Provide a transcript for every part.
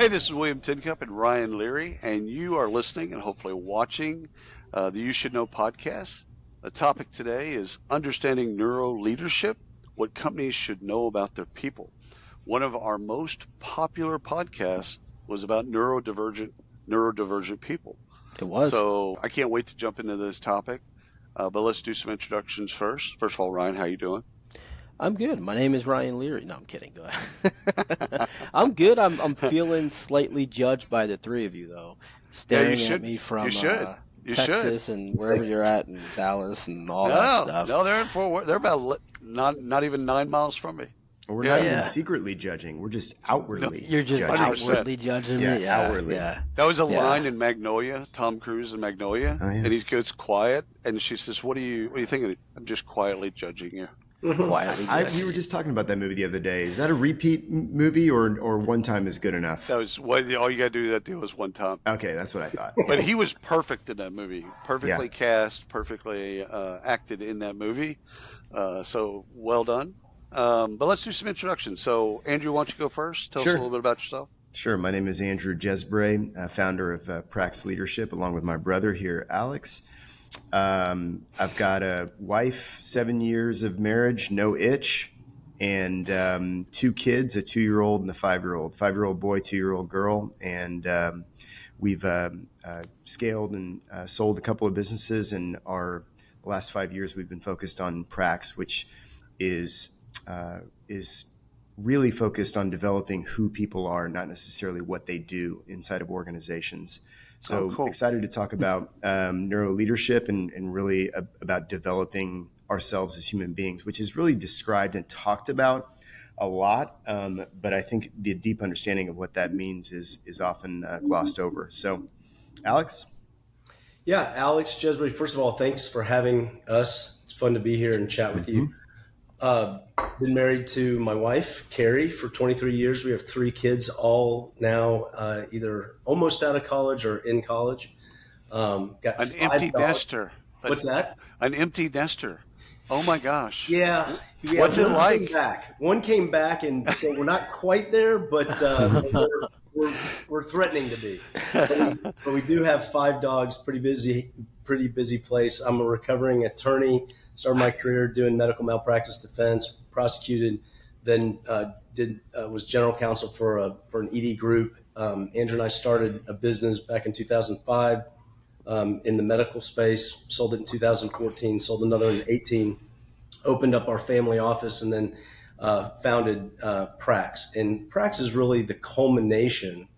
Hey, this is William Tincup and Ryan Leary, and you are listening and hopefully watching the You Should Know podcast. The topic today is understanding neuroleadership, what companies should know about their people. One of our most popular podcasts was about neurodivergent people. It was. So I can't wait to jump into this topic, but let's do some introductions first. First of all, Ryan, how you doing? I'm good. My name is Ryan Leary. No, I'm kidding. Go ahead. I'm good. I'm feeling slightly judged by the three of you though, Yeah, you staring at should. me You from should. You should. Texas and wherever you're at in Dallas and all that No, stuff. no, they're in Fort Worth. They're about not even 9 miles from me. We're Yeah. not even Yeah. secretly judging. We're just outwardly You're just judging. 100%. outwardly judging me. Yeah, outwardly. yeah. That was a Yeah. line in Magnolia, Tom Cruise in Magnolia, Oh, yeah. and he goes quiet, and she says, "What are you thinking?" I'm just quietly judging you. Quietly. We were just talking about that movie the other day. Is that a repeat movie or one time is good enough? That was what all you got to do that deal was one time. Okay, that's what I thought. But he was perfect in that movie, perfectly cast, perfectly acted in that movie. So well done. But let's do some introductions. So Andrew, why don't you go first? Tell us a Sure. little bit about yourself. Sure. My name is Andrew Geesbreght, founder of Prax Leadership, along with my brother here, Alex. I've got a wife, 7 years of marriage, no itch, and 2 kids, a 2-year-old and a 5-year-old. 5-year-old boy, 2-year-old girl, and we've scaled and sold a couple of businesses. And the last 5 years, we've been focused on Prax, which is really focused on developing who people are, not necessarily what they do inside of organizations. So cool. Excited to talk about neuroleadership and really about developing ourselves as human beings, which is really described and talked about a lot. But I think the deep understanding of what that means is often glossed over. So, Alex? Yeah, Alex Geesbreght, first of all, thanks for having us. It's fun to be here and chat with you. Been married to my wife, Carrie, for 23 years. We have 3 kids, all now either almost out of college or in college. Got An 5 empty dogs. nester. What's that? An empty nester. Oh my gosh. Yeah. What's it one like? Came back. One came back, and so we're not quite there, but we're threatening to be. But we do have 5 dogs. Pretty busy place. I'm a recovering attorney. Started my career doing medical malpractice defense, prosecuted, then was general counsel for an ED group. Andrew and I started a business back in 2005 in the medical space, sold it in 2014, sold another in 2018, opened up our family office, and then founded Prax. And Prax is really the culmination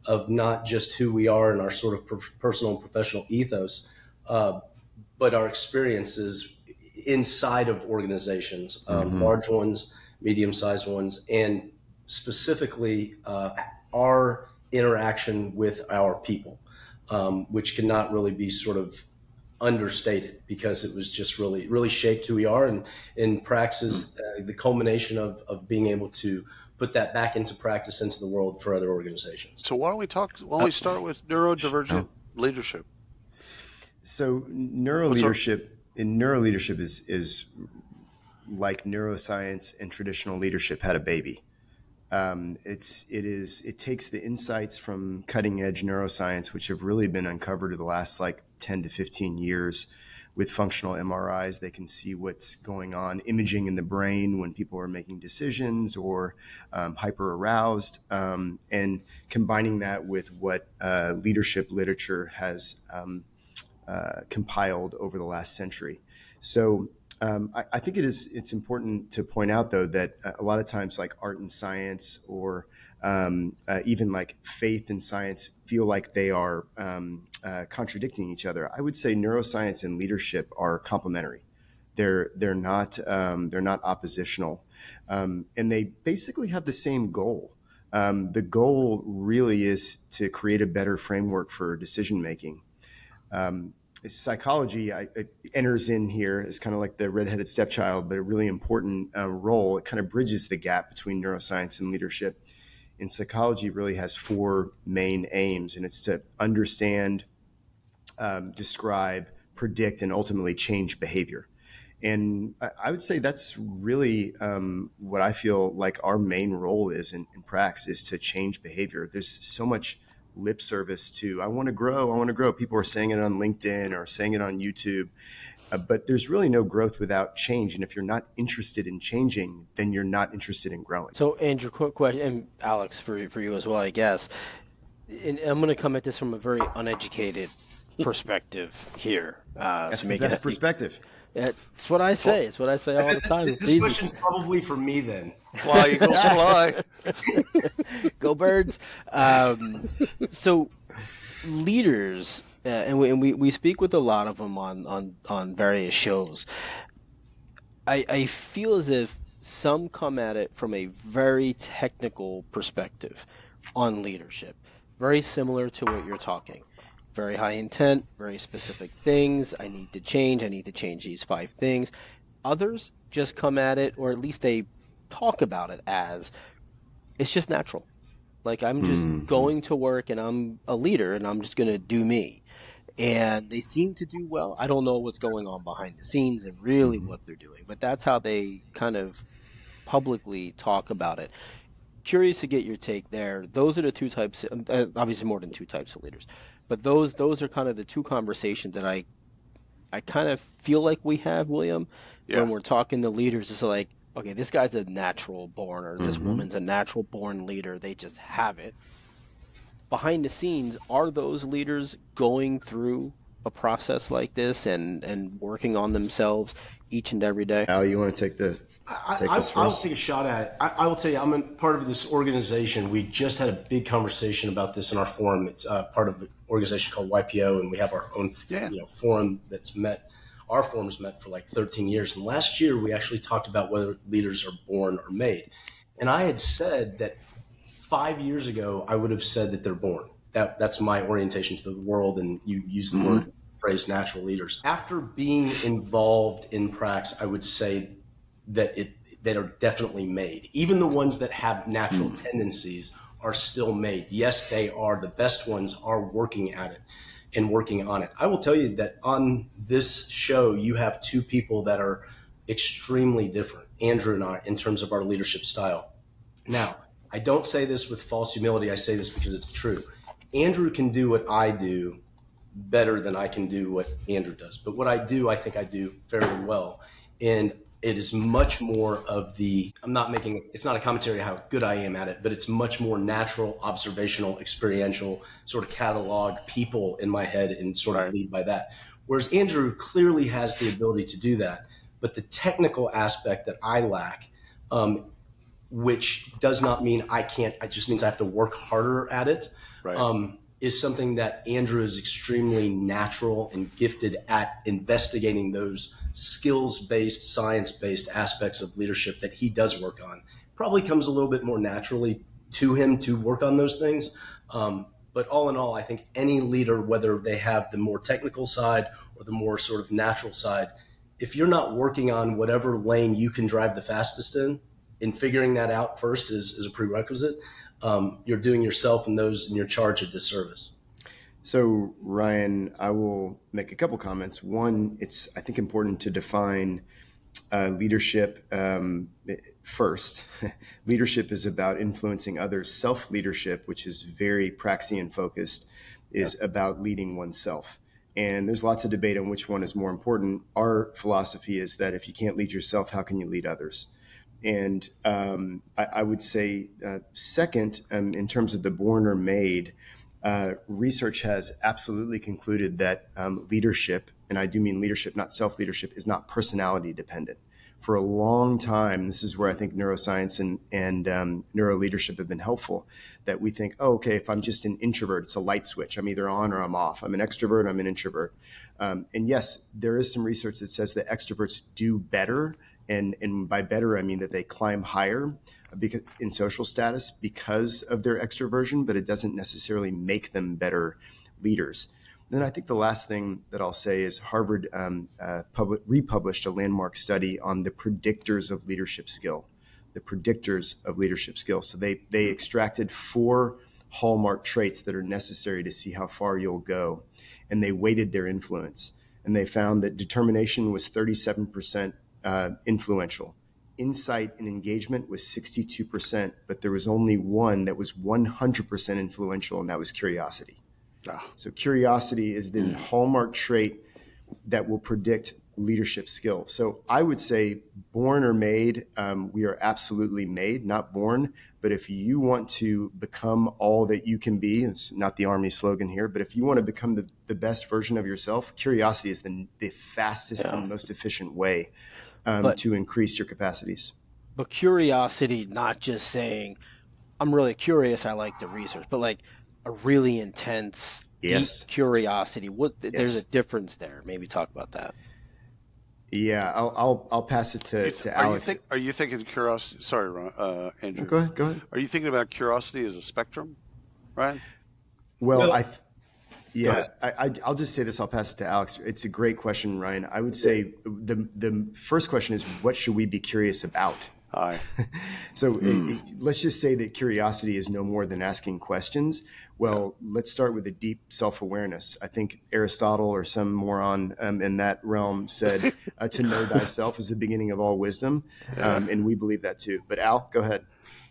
of not just who we are and our sort of personal and professional ethos, but our experiences inside of organizations, large ones, medium-sized ones, and specifically our interaction with our people, which cannot really be sort of understated because it was just really shaped who we are. And Prax is the culmination of being able to put that back into practice into the world for other organizations. So why don't we start with neurodivergent leadership? So neuroleadership is like neuroscience and traditional leadership had a baby. It takes the insights from cutting edge neuroscience, which have really been uncovered in the last 10 to 15 years with functional MRIs. They can see what's going on, imaging in the brain when people are making decisions or hyper aroused, and combining that with what leadership literature has compiled over the last century. So I think it's important to point out, though, that a lot of times art and science or even faith and science feel like they are contradicting each other. I would say neuroscience and leadership are complementary. They're not oppositional, and they basically have the same goal. The goal really is to create a better framework for decision making. Psychology it enters in here as kind of like the redheaded stepchild, but a really important role. It kind of bridges the gap between neuroscience and leadership. And psychology really has 4 main aims, and it's to understand, describe, predict, and ultimately change behavior. And I would say that's really what I feel like our main role is in Prax, is to change behavior. There's so much lip service to, I want to grow, I want to grow. People are saying it on LinkedIn or saying it on YouTube, but there's really no growth without change. And if you're not interested in changing, then you're not interested in growing. So, Andrew, quick question, and Alex, for you as well, I guess. And I'm going to come at this from a very uneducated perspective here. That's So the make best it. perspective. It's what I say. It's what I say all the time. It's This easy. question's probably for me then. Fly, Eagles, fly. Go Birds. So leaders, and we speak with a lot of them on various shows. I feel as if some come at it from a very technical perspective on leadership, very similar to what you're talking. Very high intent, very specific things. I need to change these 5 things. Others just come at it, or at least they talk about it as it's just natural. Like I'm just going to work and I'm a leader and I'm just going to do me. And they seem to do well. I don't know what's going on behind the scenes and really what they're doing, but that's how they kind of publicly talk about it. Curious to get your take there. Those are the two types, obviously more than two types of leaders, but those are kind of the two conversations that I kind of feel like we have, William, Yeah. when we're talking to leaders. It's like, okay, this guy's a natural born, or this woman's a natural born leader. They just have it. Behind the scenes, are those leaders going through a process like this and working on themselves each and every day? Al, you want to take this I'll first? take a shot at it. I will tell you, I'm a part of this organization. We just had a big conversation about this in our forum. It's part of an organization called YPO, and we have our own forum that's met. Our forum's met for like 13 years. And last year, we actually talked about whether leaders are born or made. And I had said that 5 years ago, I would have said that they're born. That's my orientation to the world. And you use the phrase natural leaders. After being involved in Prax, I would say that are definitely made. Even the ones that have natural tendencies are still made. Yes, they are. The best ones are working at it and working on it. I will tell you that on this show, you have two people that are extremely different, Andrew and I, in terms of our leadership style. Now, I don't say this with false humility. I say this because it's true. Andrew can do what I do better than I can do what Andrew does. But what I do, I think I do fairly well. And it is much more of it's not a commentary on how good I am at it, but it's much more natural, observational, experiential, sort of catalog people in my head and sort of lead by that. Whereas Andrew clearly has the ability to do that, but the technical aspect that I lack, which does not mean I can't, it just means I have to work harder at it. Right. Is something that Andrew is extremely natural and gifted at investigating those skills-based, science-based aspects of leadership that he does work on. Probably comes a little bit more naturally to him to work on those things. But all in all, I think any leader, whether they have the more technical side or the more sort of natural side, if you're not working on whatever lane you can drive the fastest in figuring that out first is a prerequisite, you're doing yourself and those in your charge a disservice. So, Ryan, I will make a couple comments. One, it's, I think, important to define leadership first. Leadership is about influencing others. Self-leadership, which is very Praxian focused, is about leading oneself. And there's lots of debate on which one is more important. Our philosophy is that if you can't lead yourself, how can you lead others? And I would say, second, in terms of the born or made, research has absolutely concluded that leadership, and I do mean leadership, not self-leadership, is not personality dependent. For a long time, this is where I think neuroscience and neuroleadership have been helpful, that we think, oh, okay, if I'm just an introvert, it's a light switch. I'm either on or I'm off. I'm an extrovert, I'm an introvert. And yes, there is some research that says that extroverts do better. And by better, I mean that they climb higher in social status because of their extroversion, but it doesn't necessarily make them better leaders. And then I think the last thing that I'll say is Harvard republished a landmark study on the predictors of leadership skill, So they extracted 4 hallmark traits that are necessary to see how far you'll go, and they weighted their influence. and they found that determination was 37% influential. Insight and engagement was 62%, but there was only one that was 100% influential, and that was curiosity. So curiosity is the hallmark trait that will predict leadership skill. So I would say born or made, we are absolutely made, not born. But if you want to become all that you can be, it's not the Army slogan here, but if you want to become the best version of yourself, curiosity is the fastest and most efficient way to increase your capacities. But curiosity, not just saying, I'm really curious, I like to research, but like a really intense, deep curiosity. There's a difference there. Maybe talk about that. Yeah, I'll pass it to Alex. Are you thinking curiosity? Sorry, Andrew. Go ahead. Are you thinking about curiosity as a spectrum, Ryan? Well, I'll just say this. I'll pass it to Alex. It's a great question, Ryan. I would say the first question is, what should we be curious about? So let's just say that curiosity is no more than asking questions. Well, let's start with a deep self-awareness. I think Aristotle or some moron in that realm said, to know thyself is the beginning of all wisdom. And we believe that too. But Al, go ahead.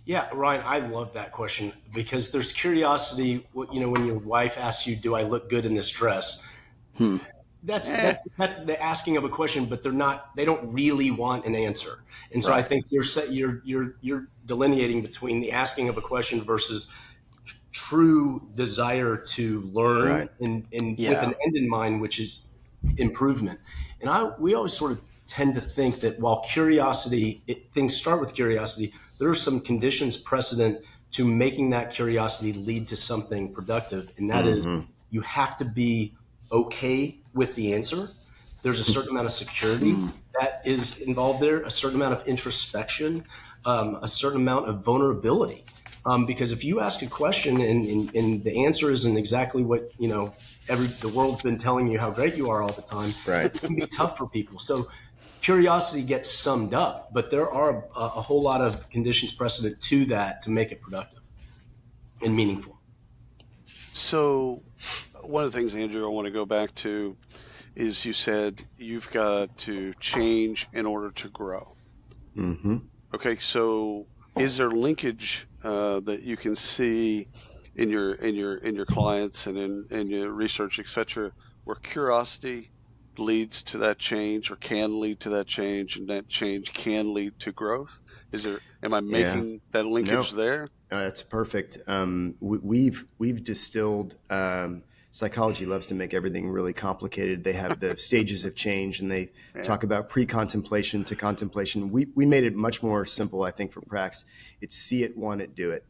Yeah, Ryan, I love that question because there's curiosity. You know, when your wife asks you, "Do I look good in this dress?" That's the asking of a question, but they don't really want an answer. And so I think you're delineating between the asking of a question versus true desire to learn and with an end in mind, which is improvement. And we always sort of tend to think that while things start with curiosity, there are some conditions precedent to making that curiosity lead to something productive. And that is, you have to be okay with the answer. There's a certain amount of security that is involved there, a certain amount of introspection, a certain amount of vulnerability. Because if you ask a question and the answer isn't exactly what, the world's been telling you how great you are all the time, it can be tough for people. So curiosity gets summed up, but there are a whole lot of conditions precedent to that to make it productive and meaningful. So one of the things, Andrew, I want to go back to is you said you've got to change in order to grow. Mm-hmm. Okay, so is there linkage that you can see in your clients and in your research, et cetera, where curiosity leads to that change or can lead to that change, and that change can lead to growth? Am I making that linkage there? That's perfect. We've distilled. Psychology loves to make everything really complicated. They have the stages of change, and they talk about pre-contemplation to contemplation. We made it much more simple, I think, for Prax. It's see it, want it, do it.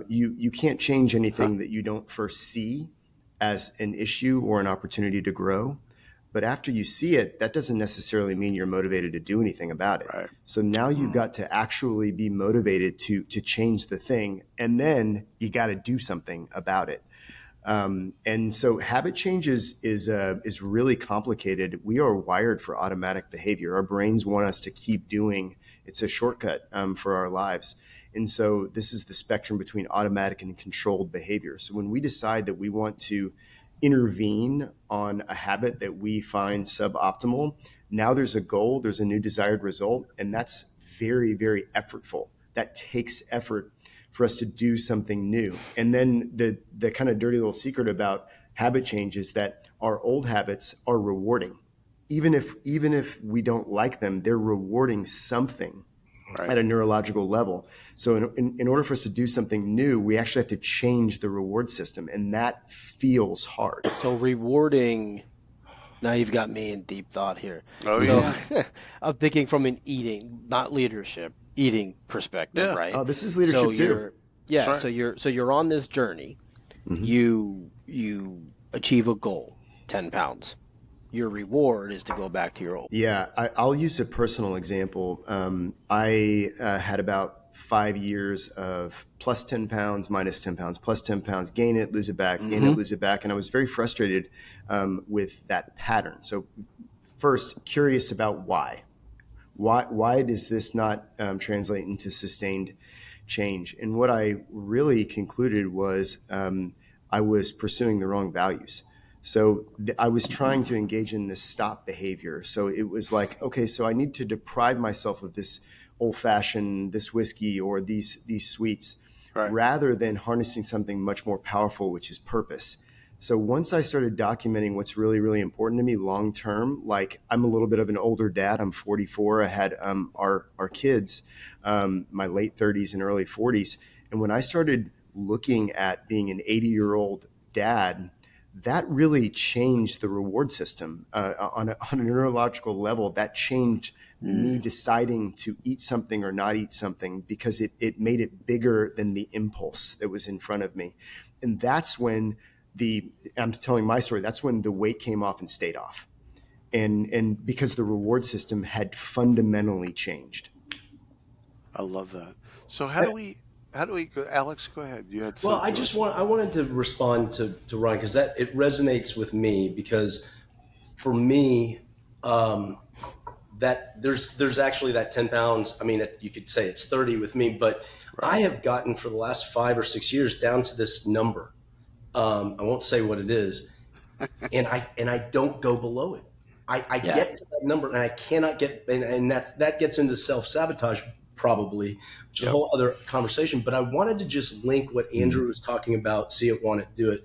You can't change anything that you don't first see as an issue or an opportunity to grow. But after you see it, that doesn't necessarily mean you're motivated to do anything about it. Right. So now you've got to actually be motivated to change the thing, and then you got to do something about it. And so habit change is really complicated. We are wired for automatic behavior. Our brains want us to keep doing. It's a shortcut for our lives. And so this is the spectrum between automatic and controlled behavior. So when we decide that we want to intervene on a habit that we find suboptimal, now there's a goal, there's a new desired result, and that's very, very effortful. That takes effort for us to do something new. And then the kind of dirty little secret about habit change is that our old habits are rewarding. Even if we don't like them, they're rewarding something at a neurological level. So in order for us to do something new, we actually have to change the reward system, and that feels hard. So rewarding, now you've got me in deep thought here. I'm thinking from an eating, not leadership, eating perspective, right? Oh, this is leadership too. So you're on this journey. You achieve a goal, 10 pounds. Your reward is to go back to your old. Yeah, I'll use a personal example. I had about 5 years of plus 10 pounds, minus 10 pounds, plus 10 pounds, gain it, lose it back, gain it, lose it back. And I was very frustrated with that pattern. So first, curious about why. Why does this not translate into sustained change? And what I really concluded was I was pursuing the wrong values. So I was trying to engage in this stop behavior. So it was like, okay, so I need to deprive myself of this old fashioned, this whiskey, or these sweets, Right. rather than harnessing something much more powerful, which is purpose. So once I started documenting what's really, really important to me long term, like I'm a little bit of an older dad. I'm 44. I had our kids, my late 30s and early 40s. And when I started looking at being an 80-year-old dad, that really changed the reward system on a neurological level. That changed me deciding to eat something or not eat something, because it made it bigger than the impulse that was in front of me. And that's when I'm telling my story, that's when the weight came off and stayed off. And because the reward system had fundamentally changed. I love that. So how do we go? Alex, go ahead. You had Well, something. I wanted to respond to Ryan, because that it resonates with me, because for me, that there's actually that 10 pounds. I mean, you could say it's 30 with me, but I have gotten for the last 5 or 6 years down to this number. I won't say what it is, and I don't go below it. I get to that number and I cannot get, and that gets into self-sabotage probably, which is a whole other conversation. But I wanted to just link what Andrew was talking about, see it, want it, do it,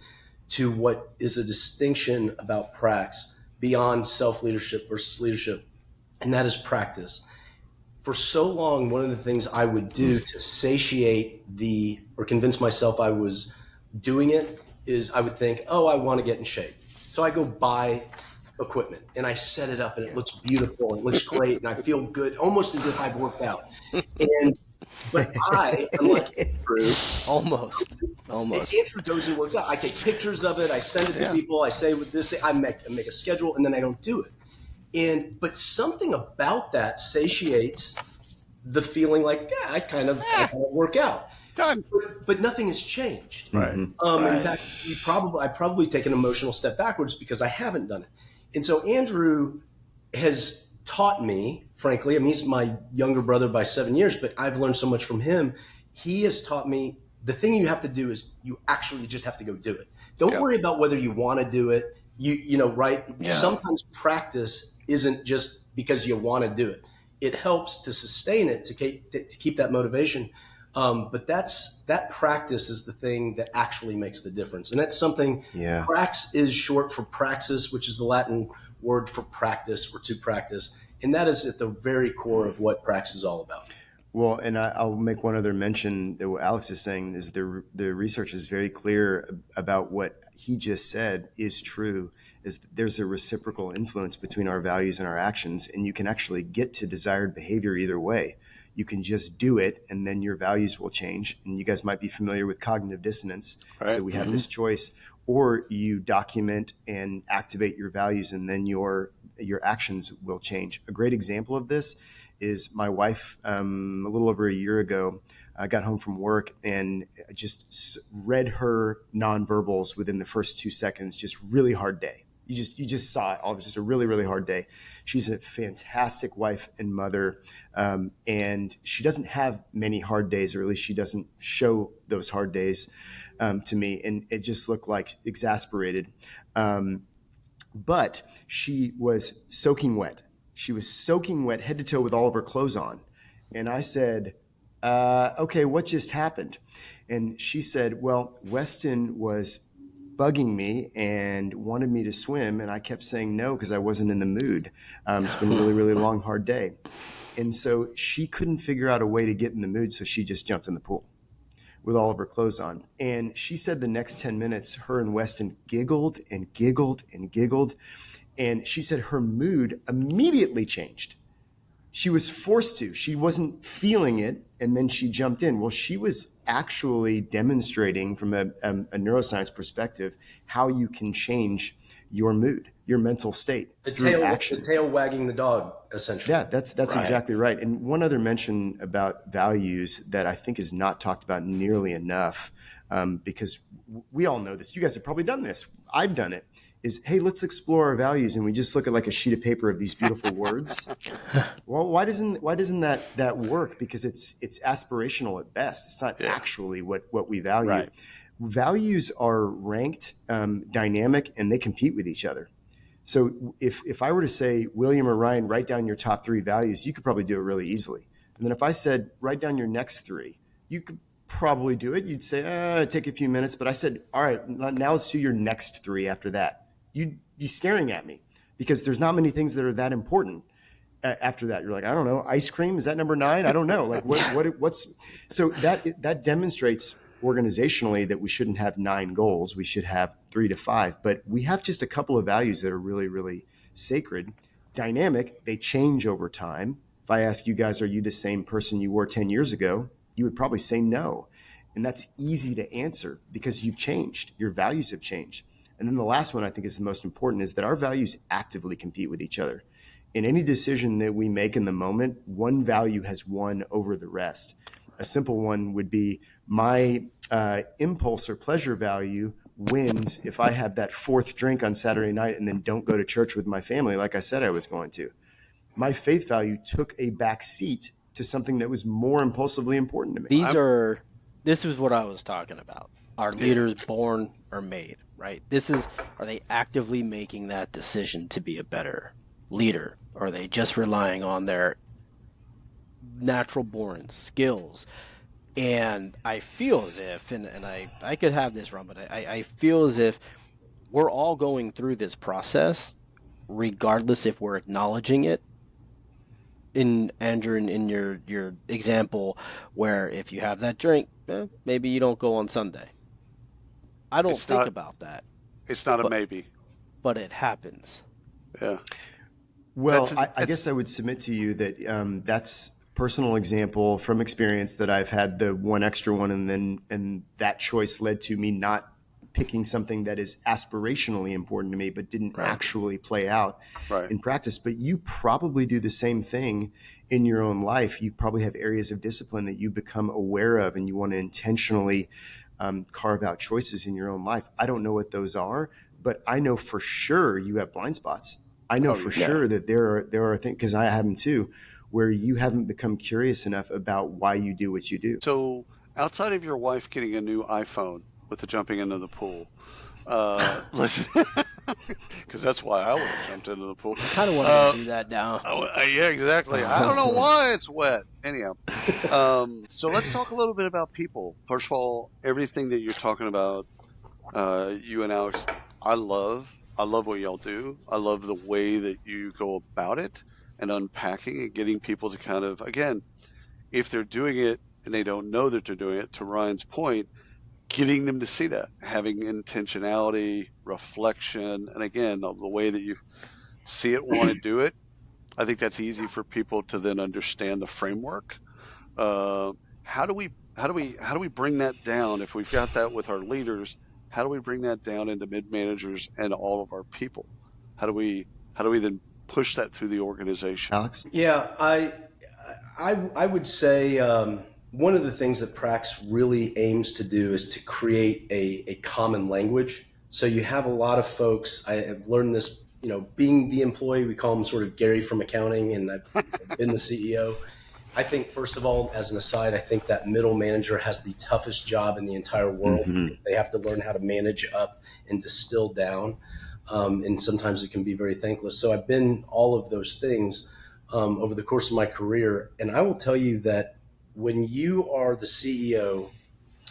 to what is a distinction about prax beyond self-leadership versus leadership, and that is practice. For so long, one of the things I would do to satiate or convince myself I was doing it is I would think, oh, I want to get in shape. So I go buy equipment and I set it up and it looks beautiful. It looks great. And I feel good, almost as if I've worked out. But I am like Andrew. Almost. Andrew goes and works out. I take pictures of it. I send it to people. I say with this, I make a schedule, and then I don't do it. But something about that satiates the feeling like, I kind of work out. Done. But nothing has changed. Right. In fact, I've probably taken an emotional step backwards because I haven't done it. And so Andrew has taught me, frankly, I mean, he's my younger brother by 7 years, but I've learned so much from him. He has taught me the thing you have to do is you actually just have to go do it. Don't worry about whether you want to do it. You know, right? Yeah. Sometimes practice isn't just because you want to do it. It helps to sustain it, to keep that motivation. But that practice is the thing that actually makes the difference. And that's something, prax is short for praxis, which is the Latin word for practice or to practice. And that is at the very core of what prax is all about. Well, and I'll make one other mention that what Alex is saying is the research is very clear about what he just said is true, is that there's a reciprocal influence between our values and our actions, and you can actually get to desired behavior either way. You can just do it, and then your values will change. And you guys might be familiar with cognitive dissonance. Right. So we have this choice, or you document and activate your values, and then your actions will change. A great example of this is my wife, a little over a year ago, I got home from work and just read her nonverbals within the first 2 seconds. Just really hard day. You just saw it all. It was just a really, really hard day. She's a fantastic wife and mother, and she doesn't have many hard days, or at least she doesn't show those hard days to me. And it just looked like exasperated. But she was soaking wet. She was soaking wet head to toe with all of her clothes on. And I said, okay, what just happened? And she said, well, Weston was bugging me and wanted me to swim. And I kept saying no because I wasn't in the mood. It's been a really, really long, hard day. And so she couldn't figure out a way to get in the mood. So she just jumped in the pool with all of her clothes on. And she said the next 10 minutes, her and Weston giggled and giggled and giggled. And she said her mood immediately changed. She was forced to. She wasn't feeling it, and then she jumped in. Well, she was actually demonstrating from a neuroscience perspective how you can change your mood, your mental state through action. The tail wagging the dog, essentially. Yeah, that's right. Exactly right. And one other mention about values that I think is not talked about nearly enough, because we all know this. You guys have probably done this. I've done it. Is, hey, let's explore our values, and we just look at like a sheet of paper of these beautiful words. Well, why doesn't that work? Because it's aspirational at best. It's not actually what we value. Right. values are ranked, dynamic, and they compete with each other. So if I were to say, William or Ryan, write down your top 3 values, you could probably do it really easily. And then if I said, write down your next 3, you could probably do it. You'd say, it'd take a few minutes. But I said, all right, now let's do your next 3 after that. You'd be staring at me because there's not many things that are that important. After that, you're like, I don't know, ice cream, is that number 9? I don't know. Like what's so that demonstrates organizationally that we shouldn't have 9 goals. We should have 3 to 5. But we have just a couple of values that are really, really sacred, dynamic. They change over time. If I ask you guys, are you the same person you were 10 years ago? You would probably say no. And that's easy to answer because you've changed. Your values have changed. And then the last one I think is the most important is that our values actively compete with each other. In any decision that we make in the moment, one value has won over the rest. A simple one would be my impulse or pleasure value wins if I have that 4th drink on Saturday night and then don't go to church with my family like I said I was going to. My faith value took a back seat to something that was more impulsively important to me. This is what I was talking about. Are leaders born or made, right? Are they actively making that decision to be a better leader? Or are they just relying on their natural born skills? And I feel as if, and I could have this wrong, but I feel as if we're all going through this process, regardless if we're acknowledging it. In Andrew, in your example, where if you have that drink, maybe you don't go on Sunday. I don't think about that. It's not a maybe. But it happens. Yeah. Well, I guess I would submit to you that that's a personal example from experience that I've had the one extra one, and that choice led to me not picking something that is aspirationally important to me, but didn't actually play out in practice. But you probably do the same thing in your own life. You probably have areas of discipline that you become aware of, and you want to intentionally carve out choices in your own life. I don't know what those are, but I know for sure you have blind spots. I know for sure that there are things, because I have them too, where you haven't become curious enough about why you do what you do. So outside of your wife getting a new iPhone with the jumping into the pool, listen, because that's why I would have jumped into the pool. I kind of want to do that now. Yeah, exactly. I don't know why it's wet. Anyhow, so let's talk a little bit about people. First of all, everything that you're talking about, you and Alex, I love what y'all do. I love the way that you go about it and unpacking and getting people to kind of, again, if they're doing it and they don't know that they're doing it, to Ryan's point, getting them to see that, having intentionality, reflection, and again, the way that you see it, want to do it. I think that's easy for people to then understand the framework. How do we bring that down? If we've got that with our leaders, how do we bring that down into mid-managers and all of our people? How do we then push that through the organization? Alex? Yeah, I would say one of the things that Prax really aims to do is to create a common language. So you have a lot of folks, I have learned this, being the employee, we call them sort of Gary from accounting, and I've been the CEO. I think, first of all, as an aside, I think that middle manager has the toughest job in the entire world. Mm-hmm. They have to learn how to manage up and distill down. And sometimes it can be very thankless. So I've been all of those things over the course of my career. And I will tell you that when you are the CEO,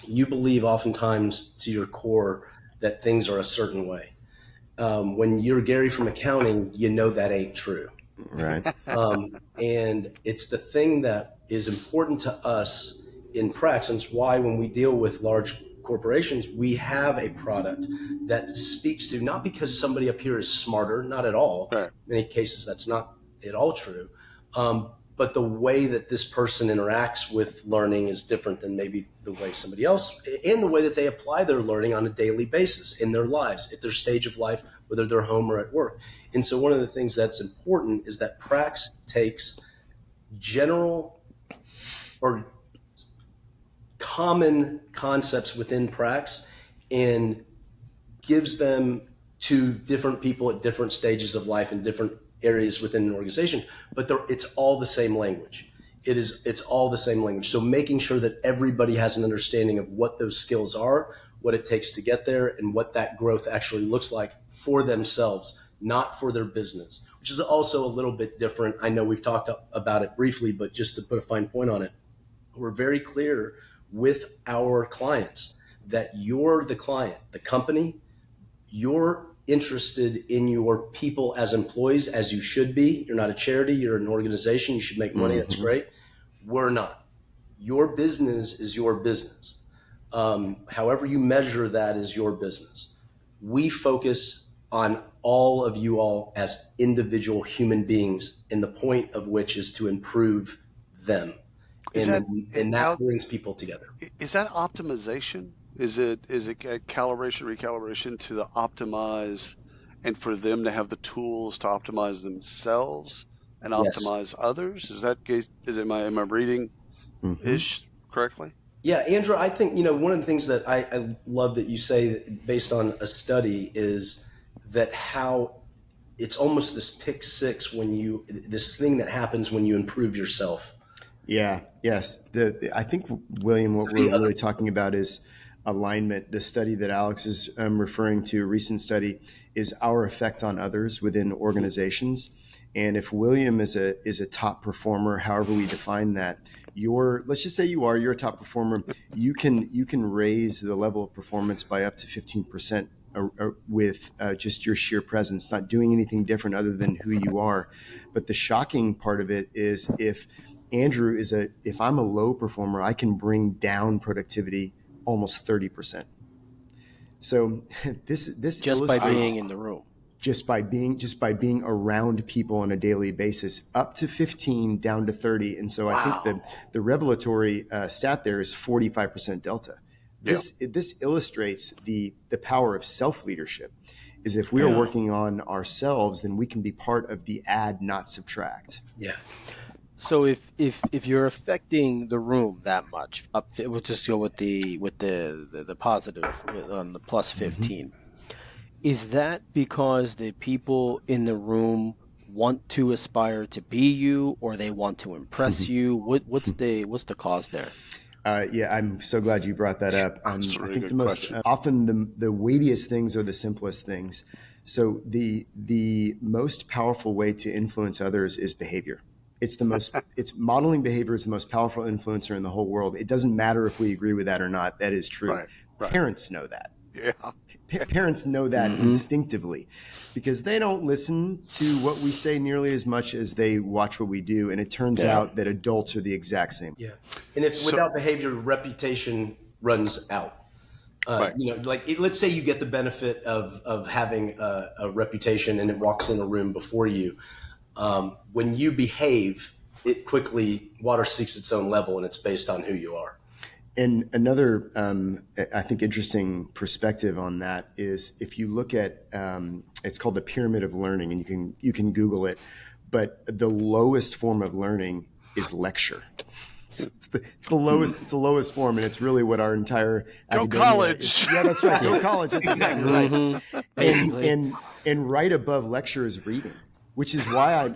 you believe oftentimes to your core that things are a certain way. When you're Gary from accounting, you know that ain't true. Right. And it's the thing that is important to us in Prax, and it's why when we deal with large corporations, we have a product that speaks to, not because somebody up here is smarter, not at all. Right. In many cases, that's not at all true. But the way that this person interacts with learning is different than maybe the way somebody else, and the way that they apply their learning on a daily basis in their lives, at their stage of life, whether they're home or at work. And so one of the things that's important is that Prax takes general or common concepts within Prax and gives them to different people at different stages of life and different areas within an organization, but it's all the same language. It's all the same language. So making sure that everybody has an understanding of what those skills are, what it takes to get there and what that growth actually looks like for themselves, not for their business, which is also a little bit different. I know we've talked about it briefly, but just to put a fine point on it, we're very clear with our clients that you're the client, the company, you're interested in your people as employees, as you should be. You're not a charity, you're an organization, you should make money, that's great. We're not. Your business is your business. However you measure that is your business. We focus on all of you all as individual human beings, and the point of which is to improve them. And that brings people together. Is that optimization? Is it calibration, recalibration to the optimize, and for them to have the tools to optimize themselves and Yes. optimize others? Am I reading ish correctly? Yeah, Andrew, I think, one of the things that I love that you say based on a study is that how it's almost this pick six this thing that happens when you improve yourself. Yeah. Yes. I think, William, what we're really talking about is alignment. The study that Alex is referring to, a recent study, is our effect on others within organizations. And if William is a top performer, however we define that, let's just say you're a top performer, you can raise the level of performance by up to 15% with just your sheer presence, not doing anything different other than who you are. But the shocking part of it is if I'm a low performer, I can bring down productivity almost 30%. So this just by being in the room. Just by being around people on a daily basis, up to 15, down to 30. And so I think the revelatory stat there is 45% delta. This illustrates the power of self-leadership, is if we are working on ourselves, then we can be part of the add, not subtract. Yeah. So if you're affecting the room that much, we'll just go with the positive on the plus 15. Is that because the people in the room want to aspire to be you, or they want to impress you? What's the cause there? Yeah, I'm so glad you brought that up. I think the most often the weightiest things are the simplest things. So the most powerful way to influence others is behavior. It's modeling behavior is the most powerful influencer in the whole world. It doesn't matter if we agree with that or not. That is true. Right. Parents know that. Yeah. Parents know that instinctively, because they don't listen to what we say nearly as much as they watch what we do. And it turns out that adults are the exact same. Yeah. And without behavior, reputation runs out. Right. Let's say you get the benefit of having a reputation and it walks in a room before you. When you behave, it quickly water seeks its own level, and it's based on who you are. And another, I think, interesting perspective on that is if you look at, it's called the pyramid of learning, and you can Google it, but the lowest form of learning is lecture. It's the lowest form, and it's really what our entire go college. Yeah, that's right. Go college. That's exactly right. And right above lecture is reading, which is why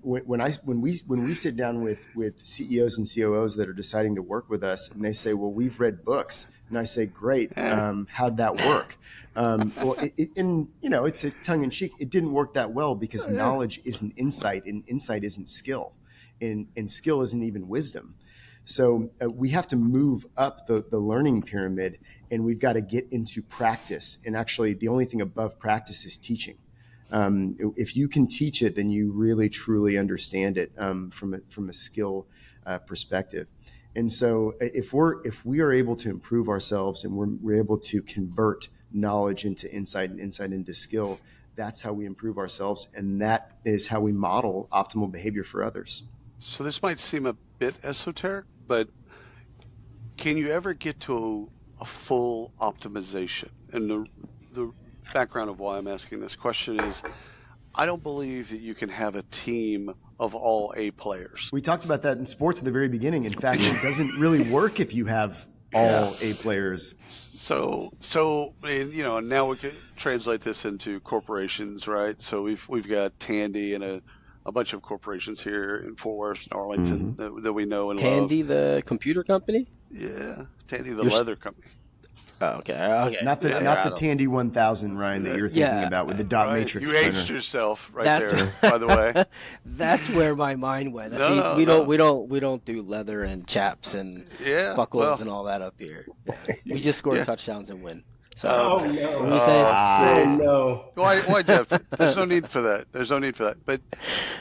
when we sit down with CEOs and COOs that are deciding to work with us, and they say, "Well, we've read books," and I say, "Great, how'd that work?" Well, it's a tongue in cheek. It didn't work that well because knowledge isn't insight, and insight isn't skill, and skill isn't even wisdom. So we have to move up the learning pyramid, and we've got to get into practice. And actually, the only thing above practice is teaching. If you can teach it, then you really truly understand it from a skill perspective. And so if we are able to improve ourselves, and we're able to convert knowledge into insight and insight into skill, that's how we improve ourselves, and that is how we model optimal behavior for others. So this might seem a bit esoteric, but can you ever get to a full optimization? And the background of why I'm asking this question is, I don't believe that you can have a team of all A players. We talked about that in sports at the very beginning. In fact, it doesn't really work if you have all A players. So and now we can translate this into corporations, right? So we've got Tandy and a bunch of corporations here in Fort Worth and Arlington that we know and love. Tandy, the computer company? Yeah, Tandy, the leather company. Oh, okay. Not the Yeah. not the I don't. Tandy 1000, Ryan, that you're thinking Yeah, about with the dot Ryan, matrix you aged printer. yourself right that's there, by the way. that's where my mind went. No, See, no, no. we don't do leather and chaps and Yeah, buckles well, and all that up here. Yeah, we just score yeah. touchdowns and win. Sorry. Oh Okay. What no! were you saying? Oh See, no! why, Jeff? There's no need for that. There's no need for that. But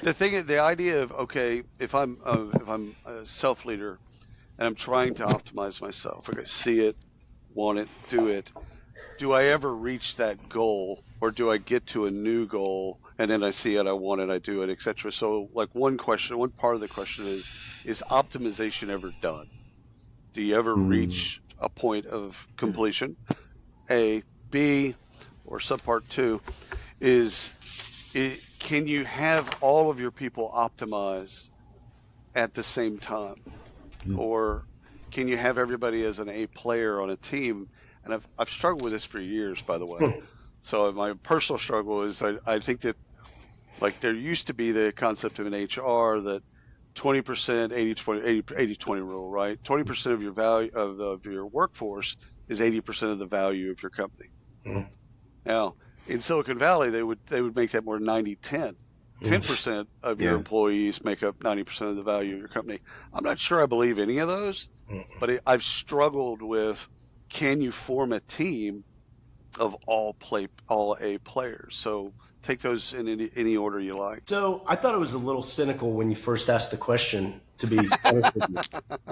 the idea of, okay, if I'm a self leader and I'm trying to optimize myself, okay, see it, want it, do it. Do I ever reach that goal, or do I get to a new goal and then I see it, I want it, I do it, etc.? So, like, one part of the question is optimization ever done? Do you ever Mm. reach a point of completion? A, B, or subpart two is can you have all of your people optimized at the same time, or can you have everybody as an A player on a team? And I've struggled with this for years, by the way. So my personal struggle is I think that, like, there used to be the concept of an HR that 20%, 80-20 rule, right? 20% of your value of your workforce is 80% of the value of your company. Mm. Now, in Silicon Valley, they would make that more 90-10. 10% of your Yeah. employees make up 90% of the value of your company. I'm not sure I believe any of those, but I've struggled with, can you form a team of all A players? So take those in any order you like. So I thought it was a little cynical when you first asked the question. To be honest with you,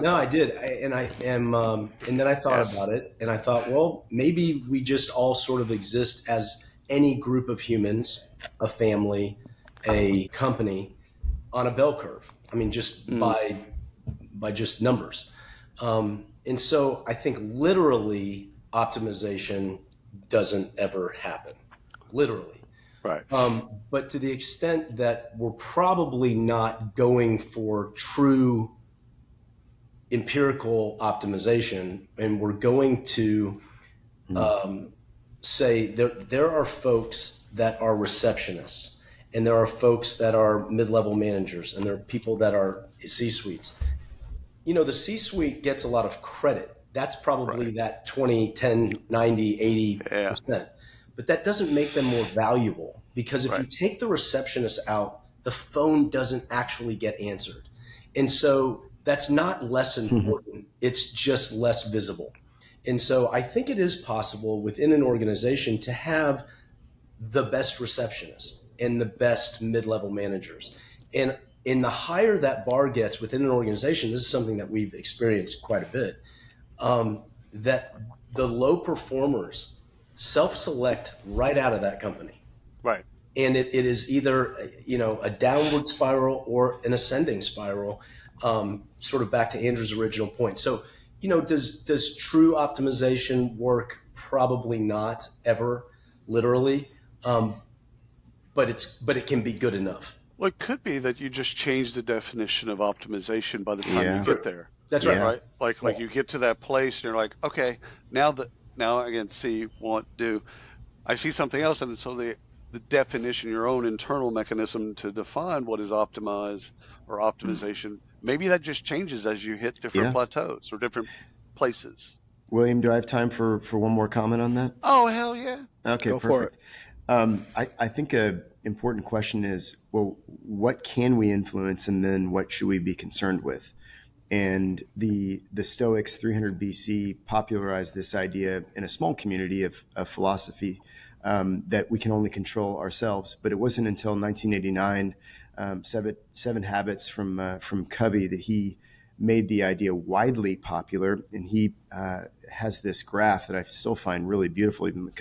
no, I did, and then I thought Yes. about it, and I thought, well, maybe we just all sort of exist as any group of humans, a family, a company, on a bell curve. I mean, just Mm, by just numbers. And so I think literally optimization doesn't ever happen. Literally. right. But to the extent that we're probably not going for true empirical optimization, and we're going to say there are folks that are receptionists, and there are folks that are mid-level managers, and there are people that are C-suites. You know, the C-suite gets a lot of credit. That's probably Right. that 20, 10, 90, Yeah. 80%. But that doesn't make them more valuable, because if you Right. take the receptionist out, the phone doesn't actually get answered. And so that's not less important. It's just less visible. And so I think it is possible within an organization to have the best receptionist and the best mid-level managers. And in the higher that bar gets within an organization, this is something that we've experienced quite a bit, that the low performers self-select right out of that company. Right. And it is either, you know, a downward spiral or an ascending spiral, sort of back to Andrew's original point. So, you know, does true optimization work? Probably not ever, literally. But it can be good enough. Well, it could be that you just change the definition of optimization by the time you Yeah. get there. That's right. Yeah. Right? Like you get to that place and you're like, okay, now again, see, want, do. I see something else, and so the definition, your own internal mechanism to define what is optimize or optimization, maybe that just changes as you hit different Yeah. plateaus or different places. William, do I have time for one more comment on that? Oh, hell yeah. Okay, Go for it. perfect. I think a important question is, well, what can we influence, and then what should we be concerned with? And the Stoics 300 BC popularized this idea in a small community of philosophy, that we can only control ourselves. But it wasn't until 1989, Seven Habits from Covey, that he made the idea widely popular. And he has this graph that I still find really beautiful, even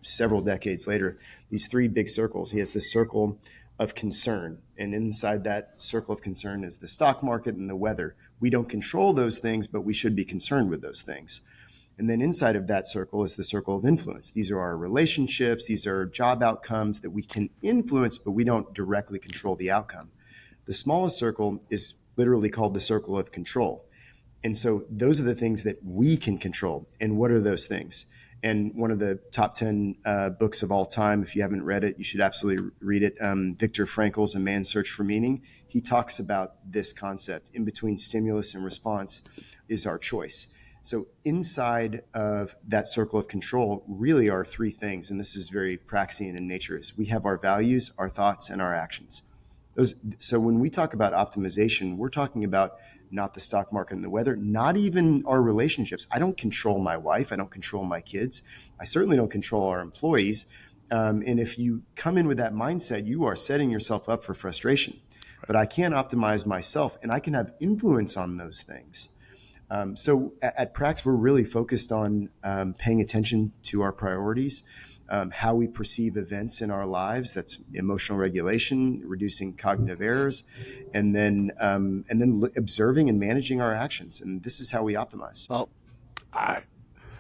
several decades later. These three big circles. He has this circle of concern, and inside that circle of concern is the stock market and the weather. We don't control those things, but we should be concerned with those things. And then inside of that circle is the circle of influence. These are our relationships. These are job outcomes that we can influence, but we don't directly control the outcome. The smallest circle is literally called the circle of control. And so those are the things that we can control. And what are those things? And one of the top 10 books of all time, if you haven't read it, you should absolutely read it. Viktor Frankl's A Man's Search for Meaning. He talks about this concept. In between stimulus and response is our choice. So inside of that circle of control really are three things, and this is very Praxian in nature, is we have our values, our thoughts, and our actions. So when we talk about optimization, we're talking about not the stock market and the weather, not even our relationships. I don't control my wife. I don't control my kids. I certainly don't control our employees. And if you come in with that mindset, you are setting yourself up for frustration. But I can optimize myself, and I can have influence on those things. So at Prax, we're really focused on paying attention to our priorities, how we perceive events in our lives. That's emotional regulation, reducing cognitive errors, and then observing and managing our actions. And this is how we optimize. Well, I,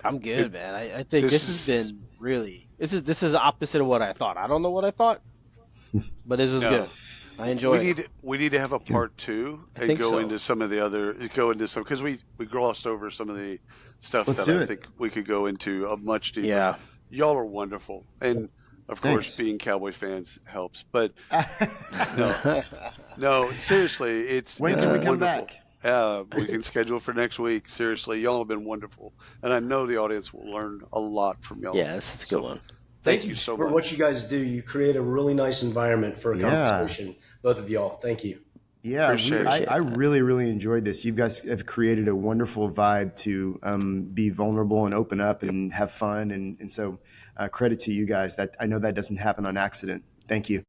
I'm it, good, man. I think this this has is been really this is opposite of what I thought. I don't know what I thought, but this was no. good. I enjoyed it. We need to have a Good. part two I and think go so. into some of the other because we glossed over some of the stuff Let's that do I it. think we could go into much deeper. Yeah. Y'all are wonderful, and of course, Thanks. being Cowboy fans helps. But no, no, seriously, When it's can we come wonderful. back? We can schedule for next week. Seriously, y'all have been wonderful, and I know the audience will learn a lot from y'all. Yeah, this is a good So, one. thank Thank you you so for what much. you guys do. You create a really nice environment for a Yeah. conversation, both of y'all. Thank you. Yeah, Appreciate it. I Appreciate that. really, really enjoyed this. You guys have created a wonderful vibe to be vulnerable and open up Yep. and have fun. And so credit to you guys. That I know that doesn't happen on accident. Thank you.